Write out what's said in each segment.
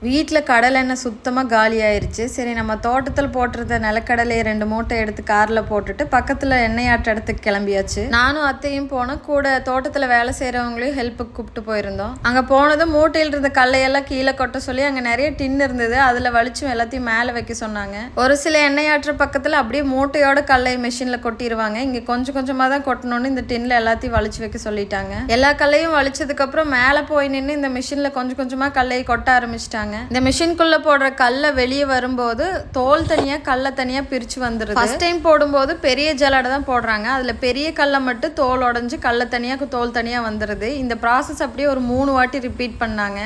வீட்டில் கடலை எண்ணெய் சுத்தமாக காலி ஆயிடுச்சு. சரி, நம்ம தோட்டத்தில் போட்டிருந்த நிலக்கடலையை 2 மூட்டை எடுத்து காரில் போட்டுட்டு பக்கத்தில் எண்ணெயாட்ட இடத்துக்கு கிளம்பியாச்சு. நானும் அத்தையும் போனோம். கூட தோட்டத்தில் வேலை செய்கிறவங்களையும் ஹெல்ப்புக்கு கூப்பிட்டு போயிருந்தோம். அங்கே போனதும் மூட்டையில் இருந்த கல்லையெல்லாம் கீழே கொட்ட சொல்லி அங்கே நிறைய டின் இருந்தது. அதில் வலிச்சும் எல்லாத்தையும் மேலே வைக்க சொன்னாங்க. ஒரு சில எண்ணெயாற்ற பக்கத்தில் அப்படியே மூட்டையோட கல்லையை மிஷினில் கொட்டிடுவாங்க. இங்கே கொஞ்சம் கொஞ்சமாக தான் கொட்டணும்னு இந்த டின்னில் எல்லாத்தையும் வலிச்சு வைக்க சொல்லிட்டாங்க. எல்லா கல்லையும் வலிச்சதுக்கப்புறம் மேலே போய் நின்று இந்த மிஷினில் கொஞ்சம் கொஞ்சமாக கல்லையை கொட்ட ஆரம்பிச்சிட்டாங்க. இந்த மிஷின்குள்ள போடுற கல்லை வெளியே வரும்போது தோல் தனியா கல்லை தனியா பிரிச்சு வந்துருது. ஃபர்ஸ்ட் டைம் போடும்போது பெரிய ஜல்லடை தான் போடுறாங்க. அதுல பெரிய கல்லை மட்டும் தோல் உடஞ்சு கல்லை தனியா தோல் தனியா வந்துருது. இந்த ப்ராசஸ் அப்படியே ஒரு 3 வாட்டி ரிப்பீட் பண்ணாங்க.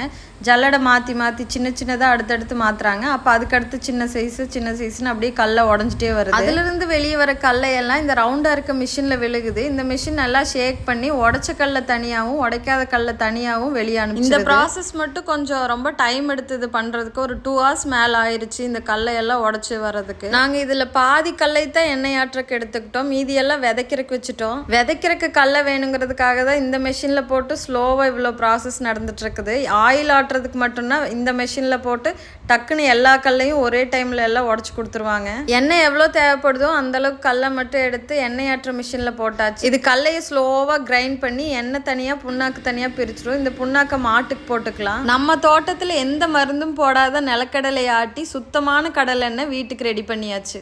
ஜல்லடை மாற்றி மாற்றி சின்ன சின்னதாக அடுத்தடுத்து மாற்றுறாங்க. அப்போ அதுக்கடுத்து சின்ன சைஸ்னு அப்படியே கல்லை உடஞ்சிட்டே வருது. அதிலிருந்து வெளியே வர கல்லையெல்லாம் இந்த ரவுண்டாக இருக்க மிஷினில் விழுகுது. இந்த மிஷின் நல்லா ஷேக் பண்ணி உடைச்ச கல்லை தனியாகவும் உடைக்காத கல்லை தனியாகவும் வெளியே அனுப்பி. இந்த ப்ராசஸ் மட்டும் கொஞ்சம் ரொம்ப டைம் எடுத்தது பண்ணுறதுக்கு. ஒரு 2 hours மேலே ஆயிடுச்சு இந்த கல்லையெல்லாம் உடச்சி வர்றதுக்கு. நாங்கள் இதில் பாதி கல்லை தான் எண்ணெய் ஆற்றக்கு எடுத்துக்கிட்டோம். மீதியெல்லாம் விதைக்கிறக்கு வச்சுட்டோம். விதைக்கிறக்கு கல்லை வேணுங்கிறதுக்காக தான் இந்த மிஷினில் போட்டு ஸ்லோவாக இவ்வளோ ப்ராசஸ் நடந்துட்டு இருக்குது. ஆயில் ஆட்டுறதுக்கு மட்டும்தான் இந்த மெஷினில் போட்டு டக்குன்னு எல்லா கல்லையும் ஒரே டைமில் எல்லாம் உடச்சி கொடுத்துருவாங்க. எண்ணெய் எவ்வளோ தேவைப்படுதோ அந்தளவுக்கு கல்லை மட்டும் எடுத்து எண்ணெய் ஆட்டுற மிஷினில் போட்டாச்சு. இது கல்லையை ஸ்லோவாக கிரைண்ட் பண்ணி எண்ணெய் தனியாக புண்ணாக்கு தனியாக பிரிச்சிடும். இந்த புண்ணாக்கை மாட்டுக்கு போட்டுக்கலாம். நம்ம தோட்டத்தில் எந்த மருந்தும் போடாத நிலக்கடலை ஆட்டி சுத்தமான கடலை எண்ணெய் வீட்டுக்கு ரெடி பண்ணியாச்சு.